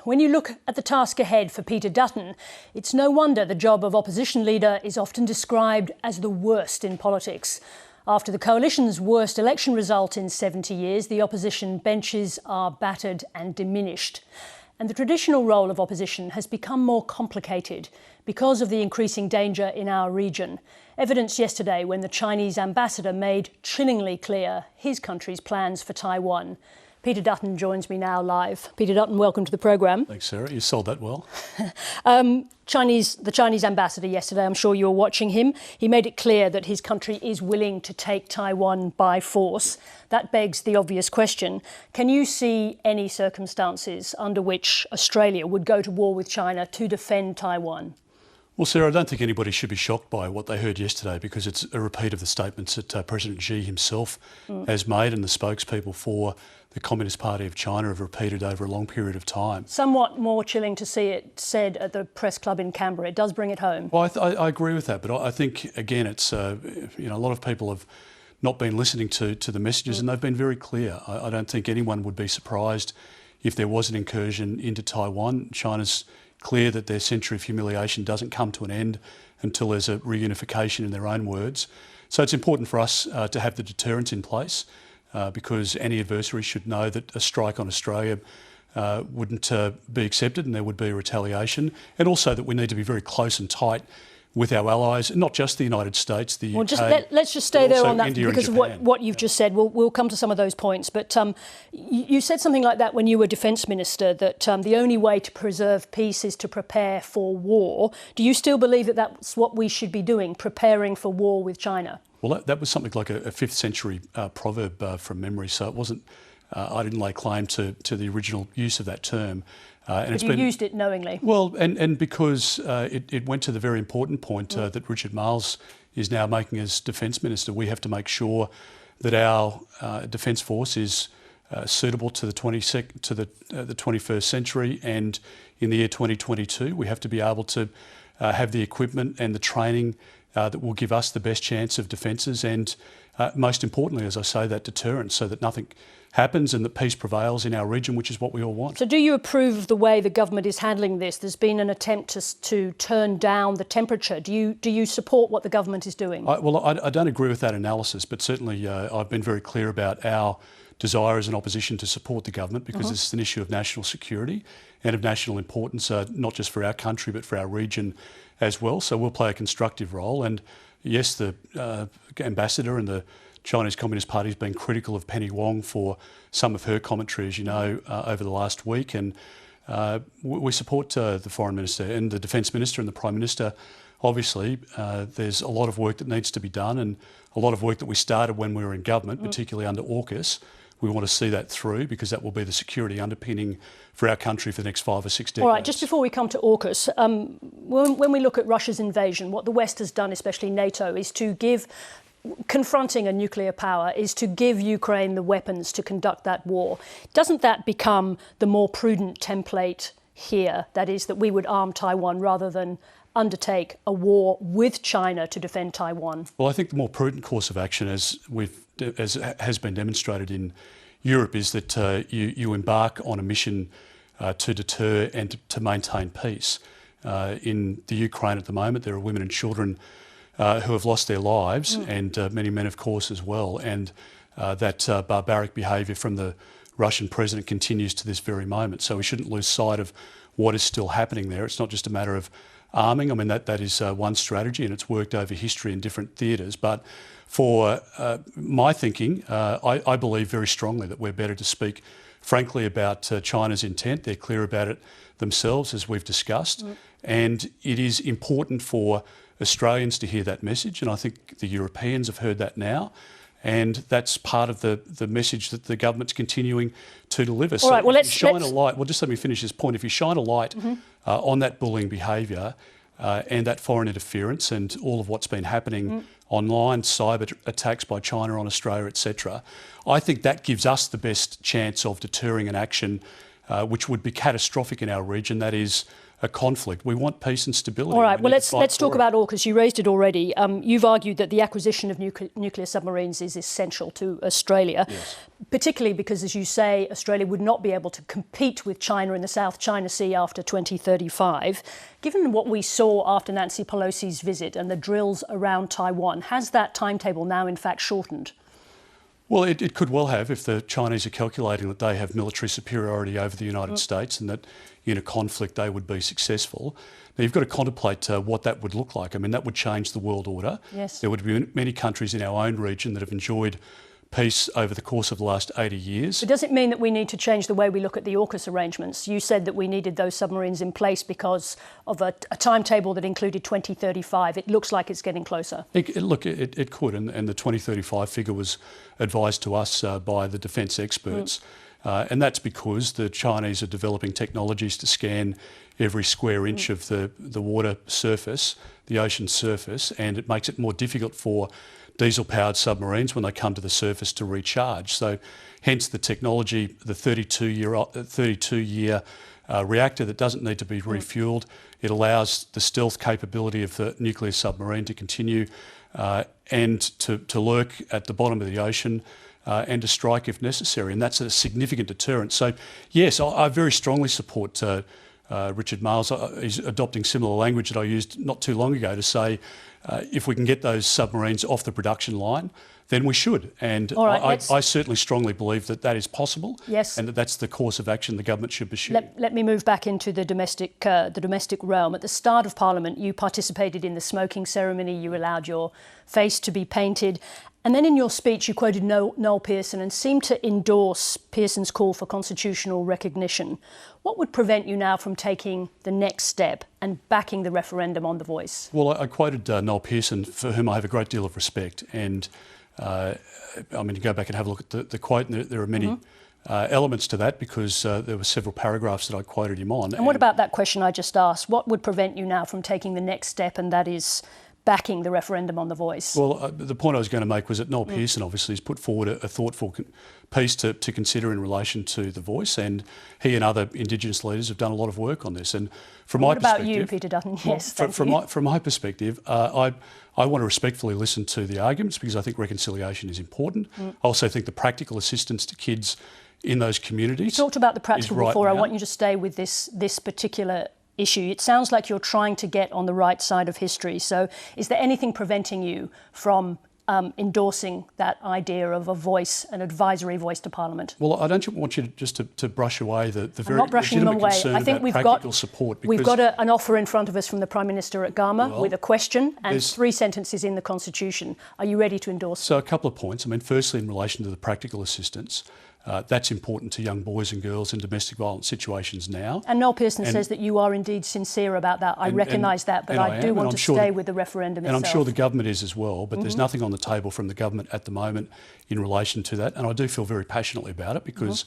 When you look at the task ahead for Peter Dutton, it's no wonder the job of opposition leader is often described as the worst in politics. After the coalition's worst election result in 70 years, the opposition benches are battered and diminished. And the traditional role of opposition has become more complicated because of the increasing danger in our region. Evidence yesterday when the Chinese ambassador made chillingly clear his country's plans for Taiwan. Peter Dutton joins me now live. Peter Dutton, welcome to the programme. Thanks, Sarah. You sold that well. The Chinese ambassador yesterday, I'm sure you were watching him. He made it clear that his country is willing to take Taiwan by force. That begs the obvious question. Can you see any circumstances under which Australia would go to war with China to defend Taiwan? Well, Sarah, I don't think anybody should be shocked by what they heard yesterday because it's a repeat of the statements that President Xi himself has made and the spokespeople for the Communist Party of China have repeated over a long period of time. Somewhat more chilling to see it said at the press club in Canberra. It does bring it home. Well, I agree with that, but I think, again, it's, a lot of people have not been listening to the messages and they've been very clear. I don't think anyone would be surprised if there was an incursion into Taiwan. China's clear that their century of humiliation doesn't come to an end until there's a reunification, in their own words. So it's important for us to have the deterrents in place because any adversary should know that a strike on Australia wouldn't be accepted and there would be a retaliation, and also that we need to be very close and tight with our allies, not just the United States, the UK. Let's just stay there on that India because of what you've just said. We'll come to some of those points. But you said something like that when you were Defence Minister, that the only way to preserve peace is to prepare for war. Do you still believe that that's what we should be doing, preparing for war with China? Well, that was something like a 5th century proverb from memory, so it wasn't. I didn't lay claim to the original use of that term. But you used it knowingly. Well, and because it went to the very important point that Richard Marles is now making as Defence Minister. We have to make sure that our Defence Force is suitable to the 21st century, and in the year 2022 we have to be able to have the equipment and the training that will give us the best chance of defences and, most importantly, as I say, that deterrence, so that nothing happens and that peace prevails in our region, which is what we all want. So do you approve of the way the government is handling this? There's been an attempt to turn down the temperature. Do you support what the government is doing? I don't agree with that analysis, but certainly I've been very clear about our desire as an opposition to support the government because this is an issue of national security and of national importance, not just for our country but for our region as well. So we'll play a constructive role. And yes, the ambassador and the Chinese Communist Party has been critical of Penny Wong for some of her commentary, as you know, over the last week. And we support the Foreign Minister and the Defence Minister and the Prime Minister. Obviously, there's a lot of work that needs to be done and a lot of work that we started when we were in government, particularly under AUKUS. We want to see that through because that will be the security underpinning for our country for the next 5 or 6 decades. All right, just before we come to AUKUS, when we look at Russia's invasion, what the West has done, especially NATO, is to give, confronting a nuclear power, is to give Ukraine the weapons to conduct that war. Doesn't that become the more prudent template here? That is, that we would arm Taiwan rather than undertake a war with China to defend Taiwan? Well, I think the more prudent course of action, as has been demonstrated in Europe, is that you embark on a mission to deter and to maintain peace. In the Ukraine at the moment, there are women and children who have lost their lives, and many men, of course, as well. And that barbaric behaviour from the Russian president continues to this very moment. So we shouldn't lose sight of what is still happening there. It's not just a matter of arming. I mean, that is one strategy, and it's worked over history in different theatres. But for my thinking, I believe very strongly that we're better to speak frankly about China's intent. They're clear about it themselves, as we've discussed. And it is important for Australians to hear that message, and I think the Europeans have heard that now. And that's part of the message that the government's continuing to deliver. All right, well, just let me finish this point. If you shine a light on that bullying behaviour and that foreign interference and all of what's been happening online, cyber attacks by China on Australia, etc., I think that gives us the best chance of deterring an action which would be catastrophic in our region. That is a conflict. We want peace and stability. All right, well, let's talk about AUKUS. You raised it already. You've argued that the acquisition of nuclear submarines is essential to Australia, yes, particularly because, as you say, Australia would not be able to compete with China in the South China Sea after 2035. Given what we saw after Nancy Pelosi's visit and the drills around Taiwan, has that timetable now in fact shortened? Well, it could well have if the Chinese are calculating that they have military superiority over the United States and that in a conflict they would be successful. Now, you've got to contemplate what that would look like. I mean, that would change the world order. Yes. There would be many countries in our own region that have enjoyed peace over the course of the last 80 years. But does it mean that we need to change the way we look at the AUKUS arrangements? You said that we needed those submarines in place because of a timetable that included 2035. It looks like it's getting closer. It could, and the 2035 figure was advised to us by the defence experts. And that's because the Chinese are developing technologies to scan every square inch of the water surface, the ocean surface, and it makes it more difficult for diesel-powered submarines when they come to the surface to recharge. So hence the technology, the 32-year reactor that doesn't need to be refuelled. It allows the stealth capability of the nuclear submarine to continue and to lurk at the bottom of the ocean and to strike if necessary. And that's a significant deterrent. So yes, I very strongly support Richard Marles. He's adopting similar language that I used not too long ago to say if we can get those submarines off the production line, then we should. And right, I certainly strongly believe that that is possible. Yes. And that that's the course of action the government should pursue. Let me move back into the domestic realm. At the start of Parliament, you participated in the smoking ceremony. You allowed your face to be painted. And then in your speech, you quoted Noel Pearson and seemed to endorse Pearson's call for constitutional recognition. What would prevent you now from taking the next step and backing the referendum on the voice? Well, I quoted Noel Pearson, for whom I have a great deal of respect. And I mean, you go back and have a look at the quote, and there are many elements to that because there were several paragraphs that I quoted him on. And what about that question I just asked? What would prevent you now from taking the next step, and that is backing the referendum on the voice? Well, the point I was going to make was that Noel Pearson obviously has put forward a thoughtful piece to consider in relation to the voice, and he and other Indigenous leaders have done a lot of work on this. And from my perspective... What about you, Peter Dutton? Yes, from my perspective, I want to respectfully listen to the arguments because I think reconciliation is important. I also think the practical assistance to kids in those communities... You talked about the practical before. Right. I want you to stay with this particular issue. It sounds like you're trying to get on the right side of history. So is there anything preventing you from endorsing that idea of a voice, an advisory voice to Parliament? Well, I don't want you to brush away the very I'm legitimate not brushing them away. concern I think about practical support. We've got an offer in front of us from the Prime Minister at Garma with a question and 3 sentences in the Constitution. Are you ready to endorse? So a couple of points. I mean, firstly, in relation to the practical assistance, that's important to young boys and girls in domestic violence situations now. And Noel Pearson says that you are indeed sincere about that. I recognise that, but I do want to stay with the referendum itself. And I'm sure the government is as well, but there's nothing on the table from the government at the moment in relation to that. And I do feel very passionately about it because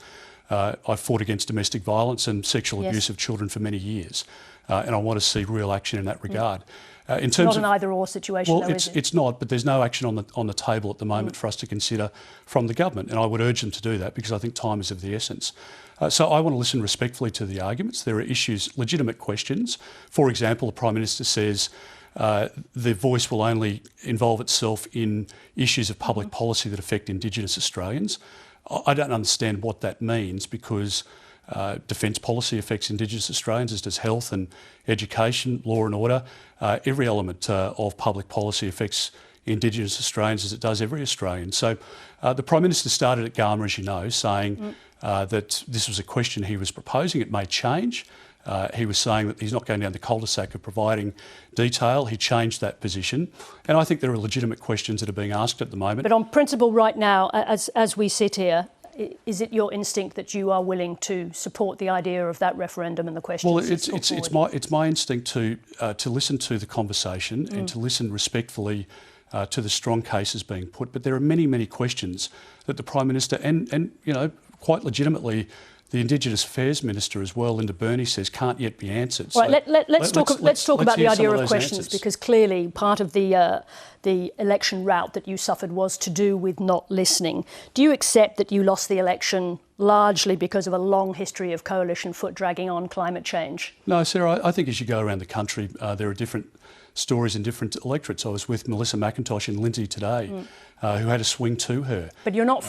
I fought against domestic violence and sexual abuse of children for many years. And I want to see real action in that regard. In terms not an either-or situation, well, though, is it? It's not, but there's no action on the table at the moment for us to consider from the government, and I would urge them to do that because I think time is of the essence. So I want to listen respectfully to the arguments. There are issues, legitimate questions. For example, the Prime Minister says the voice will only involve itself in issues of public policy that affect Indigenous Australians. I don't understand what that means because defence policy affects Indigenous Australians, as does health and education, law and order. Every element of public policy affects Indigenous Australians as it does every Australian. So the Prime Minister started at Garma, as you know, saying that this was a question he was proposing. It may change. He was saying that he's not going down the cul-de-sac of providing detail. He changed that position. And I think there are legitimate questions that are being asked at the moment. But on principle right now, as we sit here, is it your instinct that you are willing to support the idea of that referendum and the questions? Well, it's my instinct to listen to the conversation and to listen respectfully to the strong cases being put. But there are many questions that the Prime Minister and you know, quite legitimately the Indigenous Affairs Minister as well, Linda Burney, says can't yet be answered. Right, So let's talk about the idea of questions, answers. because clearly part of the election rout that you suffered was to do with not listening. Do you accept that you lost the election largely because of a long history of coalition foot dragging on climate change? No, Sarah, I think as you go around the country, there are different stories in different electorates. I was with Melissa McIntosh in Lindsay today, who had a swing to her. But you're not.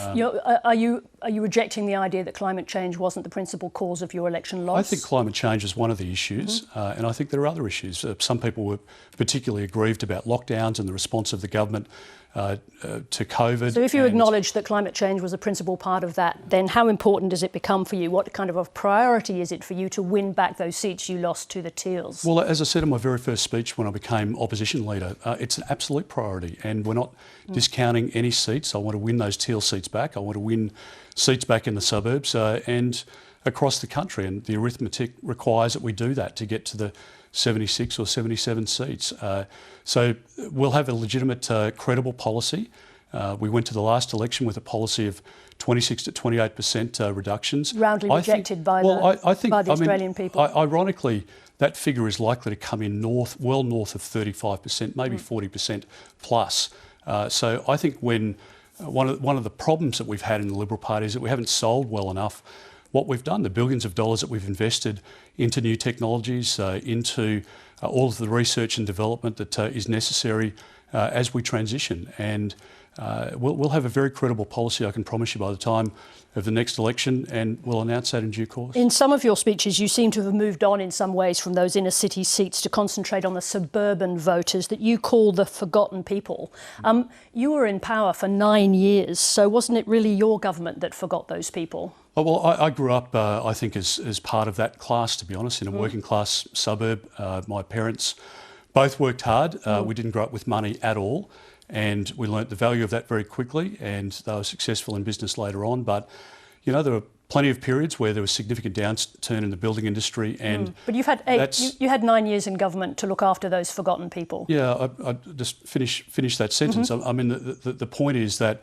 Are you rejecting the idea that climate change wasn't the principal cause of your election loss? I think climate change is one of the issues, and I think there are other issues. Some people were particularly aggrieved about lockdowns and the response of the government to COVID. So if you acknowledge that climate change was a principal part of that, then how important does it become for you? What kind of a priority is it for you to win back those seats you lost to the Teals? Well, as I said in my very first speech when I became opposition leader, it's an absolute priority, and we're not discounting any seats. I want to win those Teal seats back. I want to win seats back in the suburbs and across the country, and the arithmetic requires that we do that to get to the 76 or 77 seats. So we'll have a legitimate, credible policy. We went to the last election with a policy of 26 to 28% reductions. Roundly rejected by the Australian people. Ironically, that figure is likely to come in well north of 35%, maybe 40% plus. So I think when one of the problems that we've had in the Liberal Party is that we haven't sold well enough what we've done, the billions of dollars that we've invested into new technologies, into all of the research and development that is necessary as we transition. And we'll have a very credible policy, I can promise you, by the time of the next election, and we'll announce that in due course. In some of your speeches, you seem to have moved on in some ways from those inner city seats to concentrate on the suburban voters that you call the forgotten people. You were in power for 9 years, so wasn't it really your government that forgot those people? Oh, well, I grew up, I think, as part of that class, to be honest, in a working class suburb. My parents both worked hard. We didn't grow up with money at all, and we learnt the value of that very quickly, and they were successful in business later on. But, you know, there were plenty of periods where there was significant downturn in the building industry, and but you've had you had 9 years in government to look after those forgotten people. Yeah, I just finish that sentence. I mean, the point is that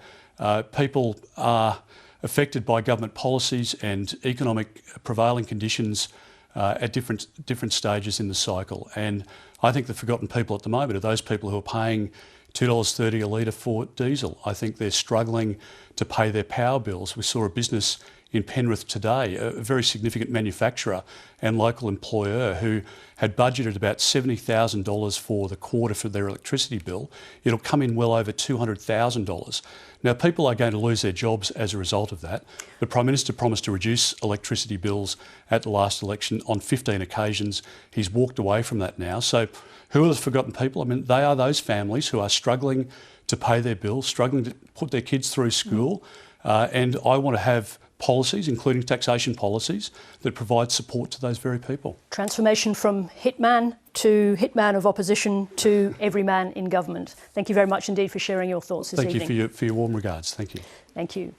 people are affected by government policies and economic prevailing conditions at different stages in the cycle. And I think the forgotten people at the moment are those people who are paying $2.30 a litre for diesel. I think they're struggling to pay their power bills. We saw a business in Penrith today, a very significant manufacturer and local employer who had budgeted about $70,000 for the quarter for their electricity bill. It'll come in well over $200,000. Now, people are going to lose their jobs as a result of that. The Prime Minister promised to reduce electricity bills at the last election on 15 occasions. He's walked away from that now. So who are the forgotten people? I mean, they are those families who are struggling to pay their bills, struggling to put their kids through school. And I want to have policies, including taxation policies, that provide support to those very people. Transformation from hitman to hitman of opposition to everyman in government. Thank you very much indeed for sharing your thoughts this evening. Thank you for your warm regards. Thank you. Thank you.